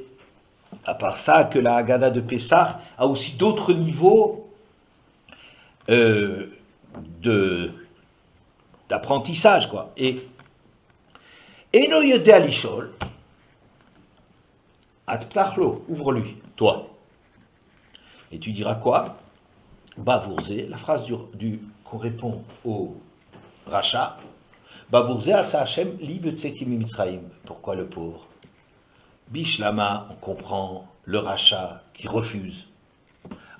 à part ça, que la Haggadah de Pessah a aussi d'autres niveaux d'apprentissage, quoi. Et Eno Yodea Lishol, Atptachlo, ouvre-lui, toi. Et tu diras quoi? Bavourze, la phrase qu'on répond au rachat. Bavourze asa Hashem li betzeti mimitzraim. Pourquoi le pauvre? Bishlama, on comprend le rachat qui refuse,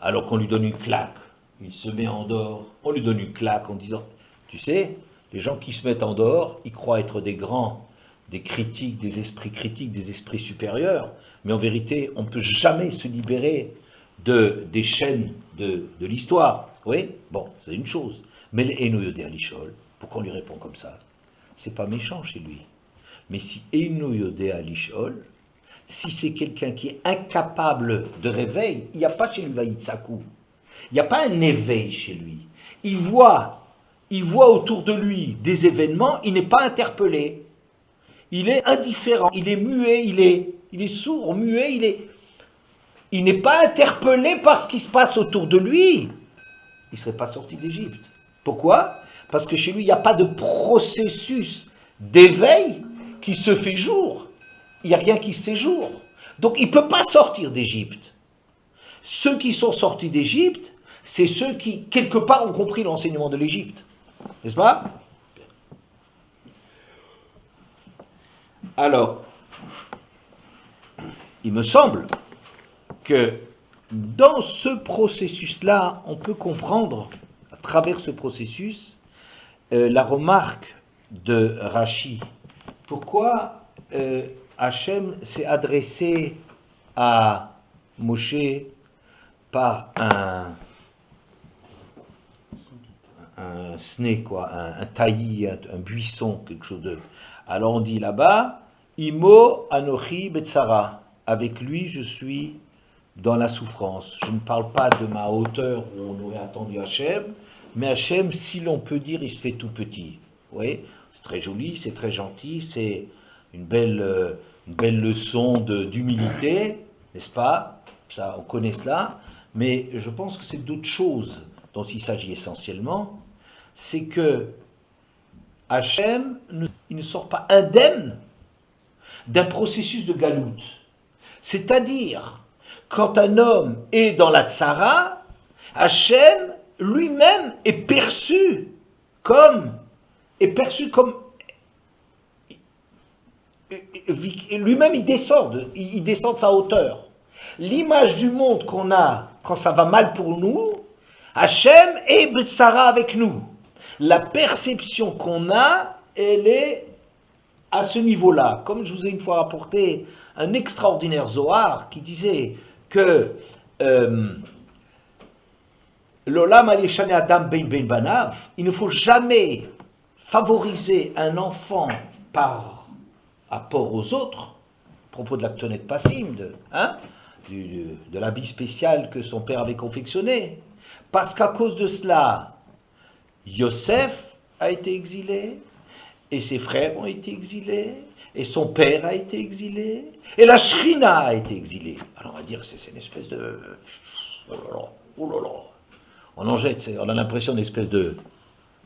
alors qu'on lui donne une claque. Il se met en dehors, on lui donne une claque en disant, tu sais, les gens qui se mettent en dehors, ils croient être des grands, des critiques, des esprits supérieurs, mais en vérité, on ne peut jamais se libérer des chaînes de l'histoire. Oui, bon, c'est une chose. Mais l'Eno Yodea Lishol, pourquoi on lui répond comme ça? C'est pas méchant chez lui. Mais si Eno Yodea Lishol, si c'est quelqu'un qui est incapable de réveil, il n'y a pas chez lui Vaïtsakou. Il n'y a pas un éveil chez lui. Il voit autour de lui des événements, il n'est pas interpellé. Il est indifférent, il est muet, il est sourd, muet, il n'est pas interpellé par ce qui se passe autour de lui. Il ne serait pas sorti d'Égypte. Pourquoi? Parce que chez lui, il n'y a pas de processus d'éveil qui se fait jour. Il n'y a rien qui se fait jour. Donc il ne peut pas sortir d'Égypte. Ceux qui sont sortis d'Égypte, c'est ceux qui, quelque part, ont compris l'enseignement de l'Égypte. N'est-ce pas? Alors, il me semble que dans ce processus-là, on peut comprendre, à travers ce processus, la remarque de Rashi. Pourquoi Hachem s'est adressé à Moshe par un sné, quoi, un taillis, un buisson, quelque chose de... Alors on dit là-bas, Imo Anochi Betsara, avec lui je suis dans la souffrance. Je ne parle pas de ma hauteur où on aurait attendu Hachem, mais Hachem, si l'on peut dire, il se fait tout petit. Oui, c'est très joli, c'est très gentil, c'est une belle leçon d'humilité, n'est-ce pas? Ça, on connaît cela, mais je pense que c'est d'autres choses dont il s'agit essentiellement. C'est que Hachem, il ne sort pas indemne d'un processus de galoute. C'est-à-dire, quand un homme est dans la tsara, Hachem lui-même est perçu comme lui-même il descend de sa hauteur. L'image du monde qu'on a quand ça va mal pour nous, Hachem est b'tsara avec nous. La perception qu'on a, elle est à ce niveau-là. Comme je vous ai une fois rapporté un extraordinaire Zohar qui disait que l'olam alishane adam ben ben banav, il ne faut jamais favoriser un enfant par rapport aux autres, à propos de la tonnette passim, de l'habit spécial que son père avait confectionné, parce qu'à cause de cela, Yosef a été exilé, et ses frères ont été exilés, et son père a été exilé, et la Shrina a été exilée. Alors on va dire, c'est une espèce de... Oh là là, oh là là. On en jette, on a l'impression d'une espèce de...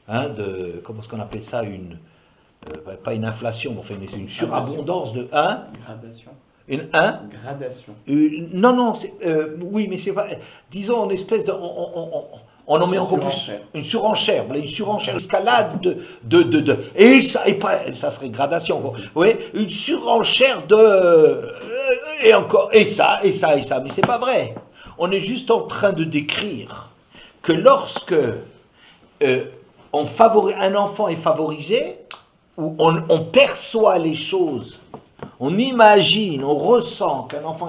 comment est-ce qu'on appelle ça, pas une inflation, mais enfin une surabondance de... Gradation. Une Gradation. Non, oui, mais c'est pas... Disons une espèce de... On en met encore plus. Une surenchère, escalade et ça serait gradation, quoi. Oui, une surenchère et encore, et ça, mais c'est pas vrai. On est juste en train de décrire que lorsque un enfant est favorisé, où on perçoit les choses, on imagine, on ressent qu'un enfant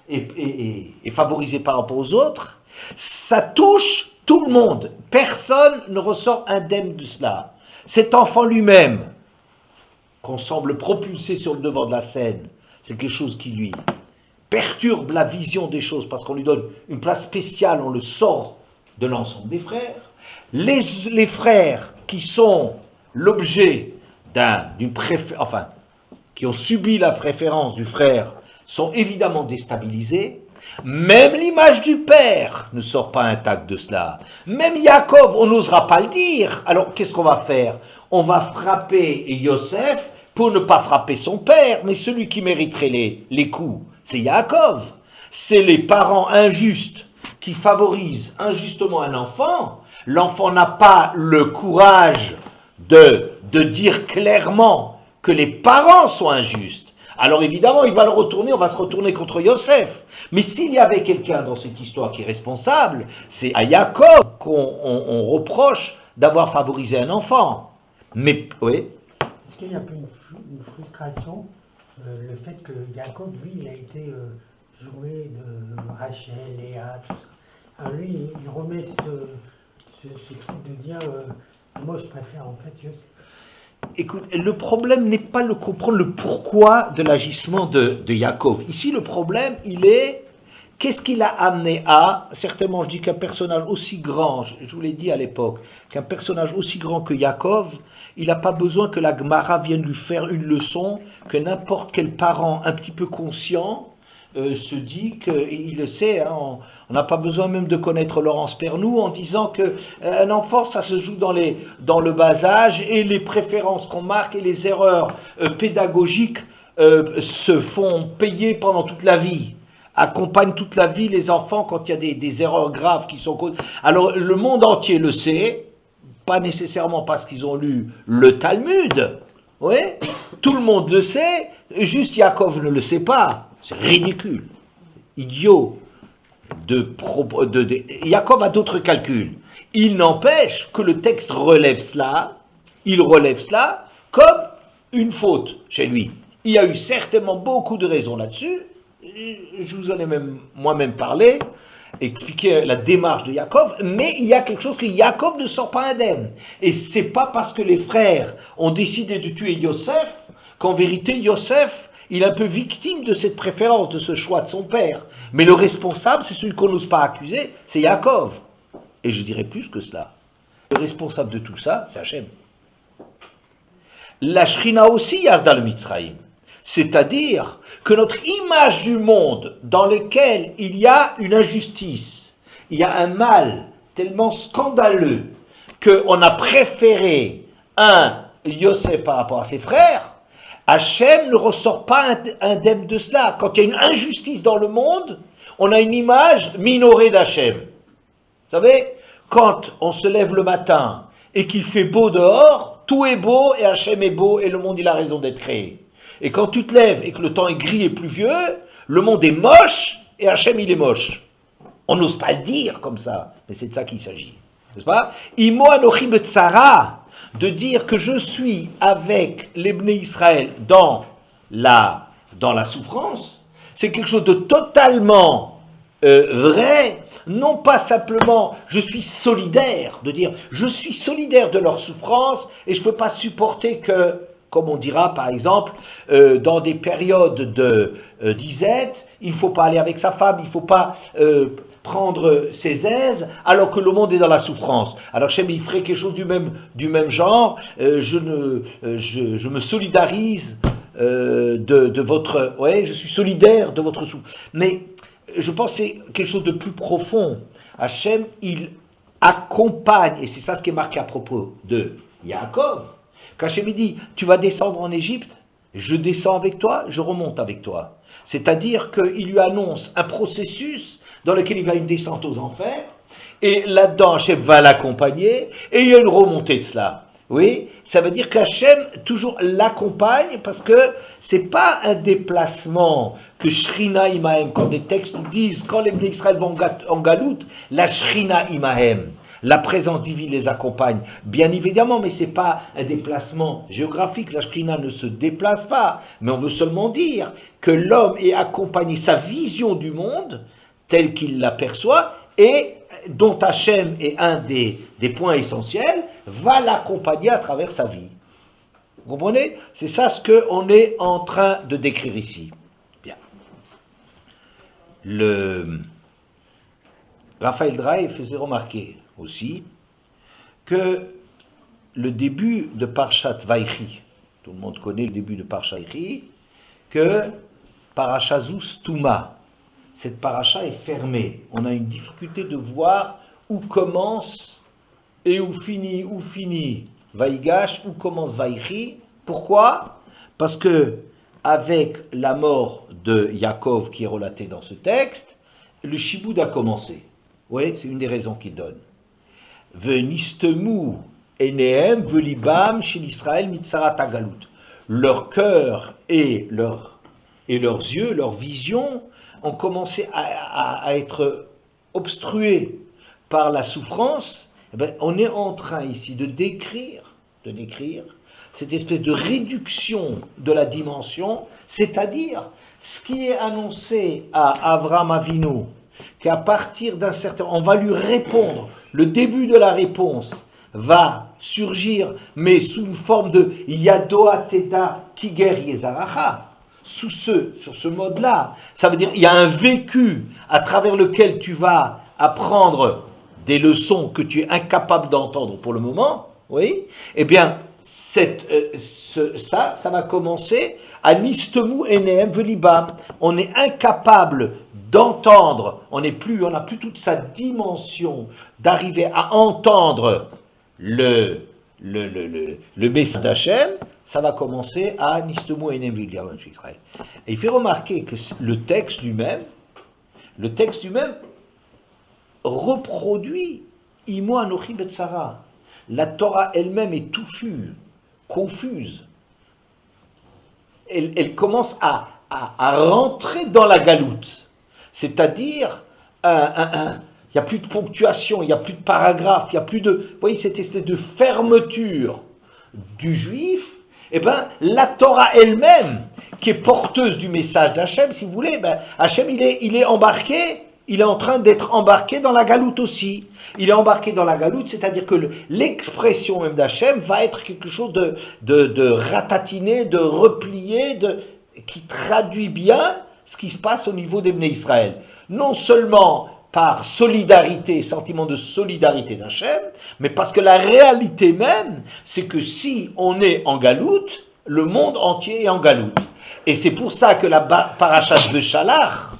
est favorisé par rapport aux autres, ça touche tout le monde. Personne ne ressort indemne de cela. Cet enfant lui-même, qu'on semble propulser sur le devant de la scène, c'est quelque chose qui lui perturbe la vision des choses parce qu'on lui donne une place spéciale, on le sort de l'ensemble des frères. Les frères qui sont l'objet qui ont subi la préférence du frère, sont évidemment déstabilisés. Même l'image du père ne sort pas intacte de cela. Même Yaakov, on n'osera pas le dire. Alors qu'est-ce qu'on va faire? On va frapper Yosef pour ne pas frapper son père, mais celui qui mériterait les coups, c'est Yaakov. C'est les parents injustes qui favorisent injustement un enfant. L'enfant n'a pas le courage de dire clairement que les parents sont injustes. Alors évidemment, il va le retourner, on va se retourner contre Yosef. Mais s'il y avait quelqu'un dans cette histoire qui est responsable, c'est à Yaakov qu'on reproche d'avoir favorisé un enfant. Mais, oui. Est-ce qu'il y a un peu une frustration, le fait que Yaakov, lui, il a été joué de Rachel, Léa, tout ça. Alors lui, il remet ce truc de dire, moi je préfère en fait Yosef. Écoute, le problème n'est pas de comprendre le pourquoi de l'agissement de Yaakov. Ici, le problème, il est, qu'est-ce qui l'a amené à, certainement je dis qu'un personnage aussi grand, je vous l'ai dit à l'époque, qu'un personnage aussi grand que Yaakov, il n'a pas besoin que la Gemara vienne lui faire une leçon, que n'importe quel parent un petit peu conscient se dit qu'il le sait, hein, on n'a pas besoin même de connaître Laurence Pernoud en disant qu'un enfant, ça se joue dans le bas âge et les préférences qu'on marque et les erreurs pédagogiques se font payer pendant toute la vie, accompagnent toute la vie les enfants quand il y a des erreurs graves qui sont causées. Alors le monde entier le sait, pas nécessairement parce qu'ils ont lu le Talmud, oui, tout le monde le sait, juste Yaakov ne le sait pas. C'est ridicule, idiot. Yaakov a d'autres calculs. Il n'empêche que le texte relève cela, il relève cela comme une faute chez lui. Il y a eu certainement beaucoup de raisons là-dessus. Je vous en ai même moi-même parlé, expliqué la démarche de Yaakov, mais il y a quelque chose que Yaakov ne sort pas indemne. Et c'est pas parce que les frères ont décidé de tuer Yosef qu'en vérité Yosef il est un peu victime de cette préférence, de ce choix de son père. Mais le responsable, c'est celui qu'on n'ose pas accuser, c'est Yaakov. Et je dirais plus que cela. Le responsable de tout ça, c'est Hachem. La Shrina aussi yarda le Mitzraïm. C'est-à-dire que notre image du monde dans lequel il y a une injustice, il y a un mal tellement scandaleux qu'on a préféré un Yosef par rapport à ses frères, Hachem ne ressort pas indemne de cela. Quand il y a une injustice dans le monde, on a une image minorée d'Hachem. Vous savez, quand on se lève le matin et qu'il fait beau dehors, tout est beau et Hachem est beau et le monde il a raison d'être créé. Et quand tu te lèves et que le temps est gris et pluvieux, le monde est moche et Hachem il est moche. On n'ose pas le dire comme ça, mais c'est de ça qu'il s'agit. N'est-ce pas? Imo anochi betzara, de dire que je suis avec les Bnei Israël dans la souffrance, c'est quelque chose de totalement vrai, non pas simplement je suis solidaire, de dire je suis solidaire de leur souffrance et je ne peux pas supporter que, comme on dira par exemple, dans des périodes de disette, il ne faut pas aller avec sa femme, il ne faut pas prendre ses aises alors que le monde est dans la souffrance. Alors Hachem, il ferait quelque chose du même genre. Je me solidarise de votre... Ouais, je suis solidaire de votre souffrance. Mais je pense que c'est quelque chose de plus profond. Hachem, il accompagne, et c'est ça ce qui est marqué à propos de Yaakov, qu'Hachem il dit, tu vas descendre en Égypte, je descends avec toi, je remonte avec toi. C'est-à-dire qu'il lui annonce un processus dans lequel il va une descente aux enfers, et là-dedans Hachem va l'accompagner, et il y a une remontée de cela. Oui, ça veut dire qu'Hachem toujours l'accompagne, parce que c'est pas un déplacement que Shrina Imahem, quand des textes nous disent, quand les Bnei Israël vont en galoute, la Shrina Imahem, la présence divine les accompagne, bien évidemment, mais c'est pas un déplacement géographique, la Shrina ne se déplace pas, mais on veut seulement dire que l'homme est accompagné, sa vision du monde, tel qu'il l'aperçoit, et dont Hachem est un des points essentiels, va l'accompagner à travers sa vie. Vous comprenez? C'est ça ce qu'on est en train de décrire ici. Bien. Raphaël Draï faisait remarquer aussi que le début de Parshat Vaïchi, tout le monde connaît le début de Parshat Vaïchi, que Parashazou Stouma, cette paracha est fermée. On a une difficulté de voir où commence et où finit Vaïgash, où commence Vaïchi. Pourquoi? Parce que avec la mort de Yaakov qui est relatée dans ce texte, le Shiboud a commencé. Oui, c'est une des raisons qu'il donne. Venistemu enehem velibam shel Israël mitzarat hagalut. Leur cœur et leurs yeux, leur vision ont commencé à être obstrués par la souffrance. Eh bien, on est en train ici de décrire cette espèce de réduction de la dimension, c'est-à-dire ce qui est annoncé à Avraham Avinu, qu'à partir d'un certain... on va lui répondre, le début de la réponse va surgir, mais sous une forme de Yadoa Teda Kiger Yezaracha, sur ce mode-là. Ça veut dire il y a un vécu à travers lequel tu vas apprendre des leçons que tu es incapable d'entendre pour le moment, oui, eh bien, ça va commencer à Nistemu Enehem Velibam. On est incapable d'entendre, on n'a plus toute sa dimension d'arriver à entendre le message d'Hachem. Ça va commencer à Nistemu Enehem Velibam Israël. Et il fait remarquer que le texte lui-même reproduit Imo Anochi Betsara. La Torah elle-même est touffue, confuse. Elle commence à rentrer dans la galoute. C'est-à-dire, il n'y a plus de ponctuation, il n'y a plus de paragraphe, il n'y a plus de... Vous voyez, cette espèce de fermeture du juif, eh bien, la Torah elle-même, qui est porteuse du message d'Hachem, si vous voulez, ben, Hachem, il est embarqué, il est en train d'être embarqué dans la galoute aussi. Il est embarqué dans la galoute, c'est-à-dire que l'expression même d'Hachem va être quelque chose de ratatiné, de replié, qui traduit bien ce qui se passe au niveau des Bnei Israël. Non seulement par solidarité, sentiment de solidarité d'Hachem, mais parce que la réalité même, c'est que si on est en galoute, le monde entier est en galoute. Et c'est pour ça que la paracha de Beshalach,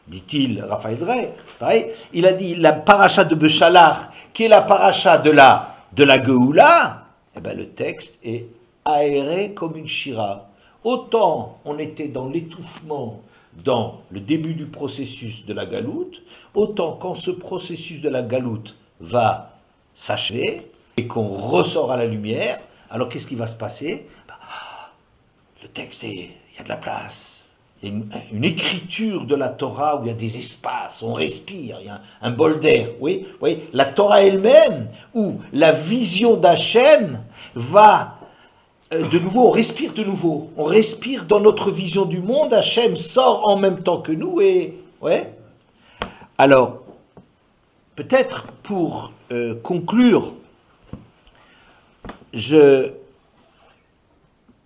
dit-il, Raphaël Drey, pareil, il a dit la paracha de Beshalach, qui est la paracha de la Geoula, eh ben, le texte est aéré comme une shira. Autant on était dans l'étouffement, dans le début du processus de la galoute, autant quand ce processus de la galoute va s'achever et qu'on ressort à la lumière, alors qu'est-ce qui va se passer? Le texte, il y a de la place. Il y a une écriture de la Torah où il y a des espaces, on respire, il y a un bol d'air. Oui, oui, la Torah elle-même, où la vision d'Hachem va de nouveau, on respire dans notre vision du monde, Hachem sort en même temps que nous, et ouais. Alors, peut-être pour conclure, je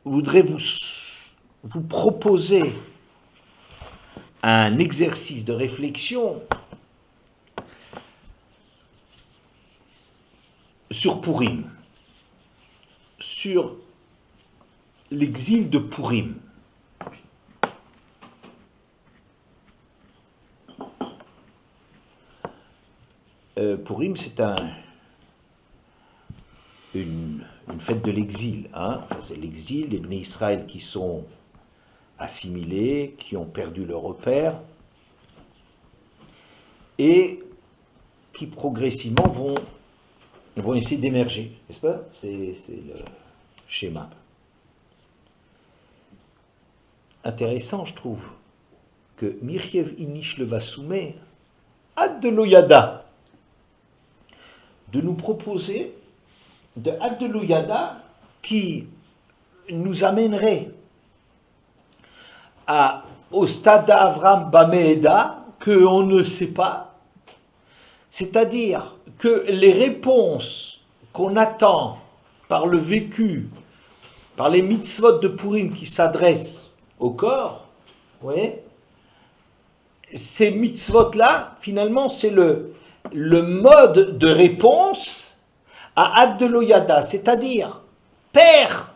voudrais vous proposer un exercice de réflexion sur Purim, sur l'exil de Purim. Purim, c'est une fête de l'exil. Hein? Enfin, c'est l'exil des Bnei Israël qui sont assimilés, qui ont perdu leur repère, et qui progressivement vont essayer d'émerger, n'est-ce pas? C'est le schéma. Intéressant, je trouve, que Miriev Inish le Vassoumé Ad de l'Oyada, de nous proposer de Ad de l'Oyada qui nous amènerait au stade d'Avram Bameeda qu'on ne sait pas, c'est-à-dire que les réponses qu'on attend par le vécu, par les mitzvot de Purim qui s'adressent au corps, oui, ces mitzvot-là, finalement, c'est le mode de réponse à Ad de l'Oyada, c'est-à-dire, perds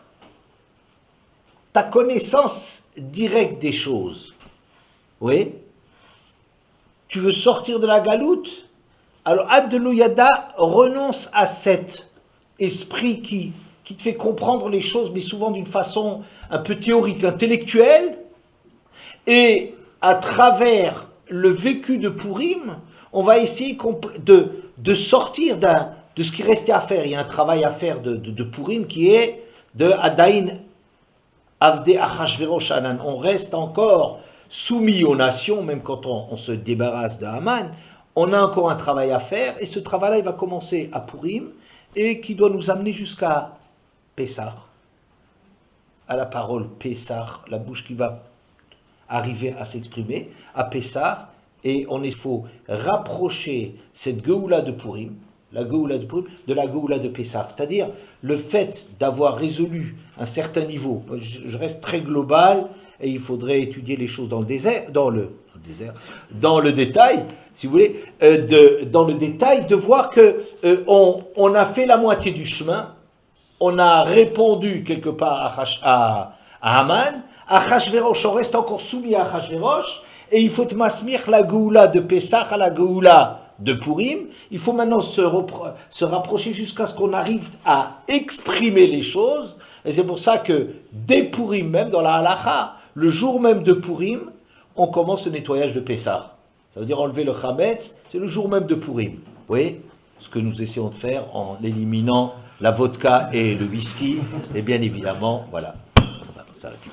ta connaissance directe des choses, oui, tu veux sortir de la galoute, alors Ad-de-lo Yada renonce à cet esprit qui te fait comprendre les choses, mais souvent d'une façon un peu théorique, intellectuelle, et à travers le vécu de Purim, on va essayer de sortir de ce qui restait à faire. Il y a un travail à faire de Purim qui est de Adain Avde Achashverosh Anan. On reste encore soumis aux nations, même quand on se débarrasse de Haman. On a encore un travail à faire, et ce travail-là, il va commencer à Purim, et qui doit nous amener jusqu'à Pessah, à la parole Pessah, la bouche qui va arriver à s'exprimer, à Pessah, et il faut rapprocher cette Géoula de Purim, la Géoula de Purim, de la Géoula de Pessah. C'est-à-dire, le fait d'avoir résolu un certain niveau, je reste très global, et il faudrait étudier les choses dans le détail, si vous voulez, dans le détail, de voir que on a fait la moitié du chemin, on a répondu quelque part à Haman, Achashverosh, on reste encore soumis à Achashverosh, et il faut masmir la Géoula de Pessah à la Géoula de Purim. Il faut maintenant se rapprocher jusqu'à ce qu'on arrive à exprimer les choses, et c'est pour ça que dès Purim même, dans la Halacha, le jour même de Purim, on commence le nettoyage de Pessah. Ça veut dire enlever le Chametz, c'est le jour même de Purim. Vous voyez ce que nous essayons de faire en éliminant la vodka et le whisky, et bien évidemment, voilà. On va s'arrêter.